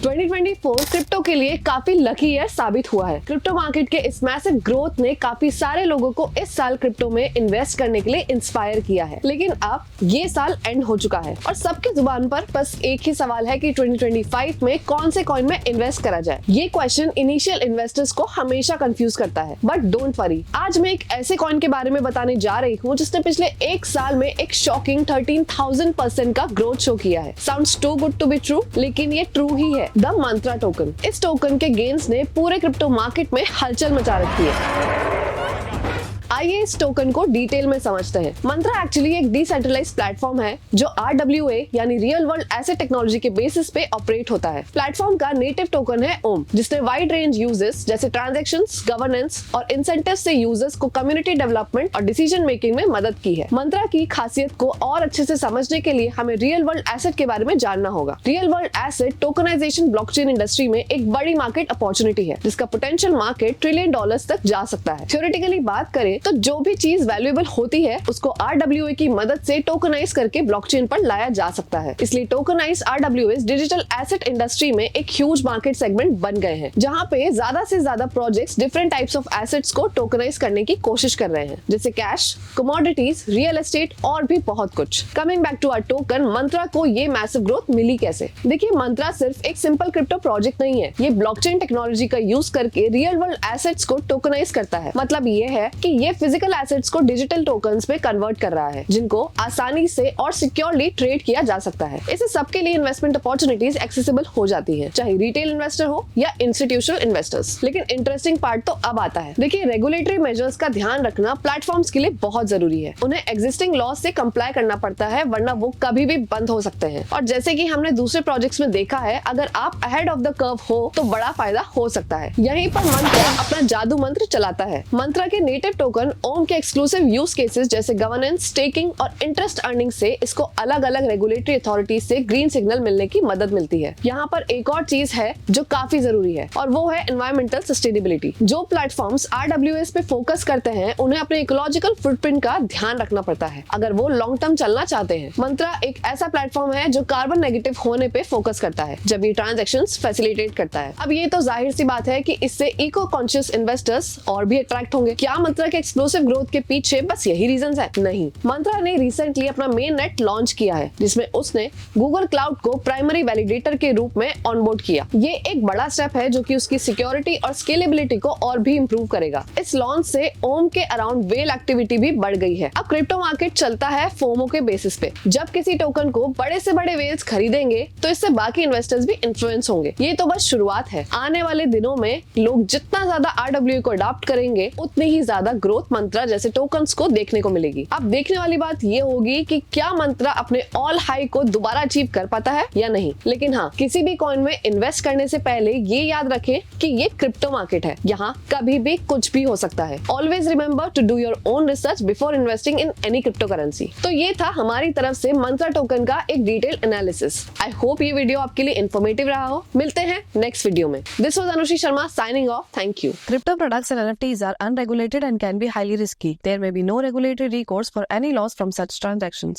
2024 crypto के लिए काफी लकी ईयर साबित हुआ है। क्रिप्टो मार्केट के इस मैसिव ग्रोथ ने काफी सारे लोगों को इस साल क्रिप्टो में इन्वेस्ट करने के लिए इंस्पायर किया है। लेकिन अब ये साल एंड हो चुका है और सबके जुबान पर बस एक ही सवाल है कि 2025 में कौन से कॉइन में इन्वेस्ट करा जाए। ये क्वेश्चन इनिशियल इन्वेस्टर्स को हमेशा कंफ्यूज करता है, बट डोंट वरी, आज मैं एक ऐसे कॉइन के बारे में बताने जा रही हूँ जिसने पिछले एक साल में एक शॉकिंग 13,000% का ग्रोथ शो किया है। Sounds too good to be true, लेकिन ये ट्रू ही है। The Mantra token. इस टोकन के गेन्स ने पूरे क्रिप्टो मार्केट में हलचल मचा रखी है। आइए इस टोकन को डिटेल में समझते हैं। मंत्रा एक्चुअली एक डिसेंट्रलाइज्ड प्लेटफॉर्म है जो RWA यानी रियल वर्ल्ड एसेट टेक्नोलॉजी के बेसिस पे ऑपरेट होता है। प्लेटफॉर्म का नेटिव टोकन है ओम, जिसने वाइड रेंज यूजर्स जैसे ट्रांजैक्शंस, गवर्नेंस और इंसेंटिव से यूजर्स को कम्युनिटी डेवलपमेंट और डिसीजन मेकिंग में मदद की है। मंत्रा की खासियत को और अच्छे से समझने के लिए हमें रियल वर्ल्ड एसेट के बारे में जानना होगा। Real world asset tokenization blockchain industry में एक बड़ी मार्केट अपॉर्चुनिटी है जिसका पोटेंशियल मार्केट $1 ट्रिलियन तक जा सकता है। थ्योरेटिकली बात करें तो जो भी चीज वैल्यूएबल होती है उसको RWA की मदद से टोकनाइज करके ब्लॉकचेन पर लाया जा सकता है। इसलिए tokenized RWAs digital asset industry में एक ह्यूज मार्केट सेगमेंट बन गए हैं, जहां पे ज्यादा से ज्यादा projects different types of assets को टोकनाइज करने की कोशिश कर रहे हैं, जैसे कैश, कमोडिटीज, रियल एस्टेट और भी बहुत कुछ। Coming back to our token, Mantra को ये मैसिव ग्रोथ मिली कैसे? देखिए, मंत्रा सिर्फ एक सिंपल क्रिप्टो प्रोजेक्ट नहीं है। ये ब्लॉकचेन टेक्नोलॉजी का यूज करके रियल वर्ल्ड एसेट्स को टोकनाइज करता है। मतलब ये है कि ये फिजिकल एसेट्स को डिजिटल टोकन्स में कन्वर्ट कर रहा है, जिनको आसानी से और सिक्योरली ट्रेड किया जा सकता है। इससे सबके लिए इन्वेस्टमेंट अपॉर्चुनिटीज एक्सेसिबल हो जाती है, चाहे रिटेल इन्वेस्टर हो या इंस्टीट्यूशनल इन्वेस्टर्स। लेकिन इंटरेस्टिंग पार्ट तो अब आता है। देखिए, रेगुलेटरी मेजर्स का ध्यान रखना प्लेटफॉर्म्स के लिए बहुत जरूरी है। उन्हें एग्जिस्टिंग लॉ से कंप्लाई करना पड़ता है, वरना वो कभी भी बंद हो सकते हैं। और जैसे कि हमने दूसरे प्रोजेक्ट्स में देखा है, अगर आप अहेड ऑफ द कर्व हो तो बड़ा फायदा हो सकता है। यहीं पर मंत्रा अपना जादू मंत्र चलाता है। मंत्रा के नेटिव टोकन ओम के एक्सक्लूसिव यूज केसेस जैसे गवर्नेंस, स्टेकिंग और इंटरेस्ट अर्निंग से इसको अलग अलग रेगुलेटरी अथॉरिटी से ग्रीन सिग्नल मिलने की मदद मिलती है। यहाँ पर एक और चीज है जो काफी जरूरी है, और वो है एनवायरमेंटल सस्टेनेबिलिटी। जो प्लेटफॉर्म्स RWAs पे फोकस करते हैं उन्हें अपने इकोलॉजिकल फुटप्रिंट का ध्यान रखना पड़ता है अगर वो लॉन्ग टर्म चलना चाहते हैं। मंत्रा एक ऐसा प्लेटफॉर्म है जो कार्बन नेगेटिव होने पे फोकस करता है जब ये ट्रांजैक्शंस फैसिलिटेट करता है। अब ये तो जाहिर सी बात है कि इससे इको कॉन्शियस इन्वेस्टर्स और भी अट्रैक्ट होंगे। क्या मंत्रा के एक्सप्लोसिव ग्रोथ के पीछे बस यही रीजंस है? नहीं, मंत्रा ने रिसेंटली अपना मेन नेट लॉन्च किया है, जिसमें उसने गूगल क्लाउड को प्राइमरी वैलिडेटर के रूप में ऑनबोर्ड किया। ये एक बड़ा स्टेप है जो कि उसकी सिक्योरिटी और स्केलेबिलिटी को और भी इंप्रूव करेगा। इस लॉन्च से ओम के अराउंड वेल एक्टिविटी भी बढ़ गई है। अब क्रिप्टो मार्केट चलता है फोमो के बेसिस पे। जब किसी टोकन को बड़े से बड़े वेल्स खरीदेंगे तो इससे बाकी इन्वेस्टर्स भी इन्फ्लुएंस होंगे। ये तो बस शुरुआत है। आने वाले दिनों में लोग जितना ज्यादा RWA को अडॉप्ट करेंगे उतनी ही ज्यादा ग्रोथ मंत्रा जैसे टोकन्स को देखने को मिलेगी। अब देखने वाली बात ये होगी कि क्या मंत्रा अपने ऑल हाई को दोबारा अचीव कर पाता है या नहीं। लेकिन हाँ, किसी भी कॉइन में इन्वेस्ट करने से पहले ये याद रखें कि ये क्रिप्टो मार्केट है, यहाँ कभी भी कुछ भी हो सकता है। Always remember to do your own research before investing in any crypto currency. तो ये था हमारी तरफ से मंत्रा टोकन का एक डिटेल एनालिसिस। आई होप ये वीडियो आपके लिए इन्फॉर्मेटिव रहा हो। मिलते हैं नेक्स्ट वीडियो में। This was Anushree Sharma signing off. Thank you. Crypto products and NFTs are unregulated and can be highly risky. There may be no regulatory recourse for any loss from such transactions.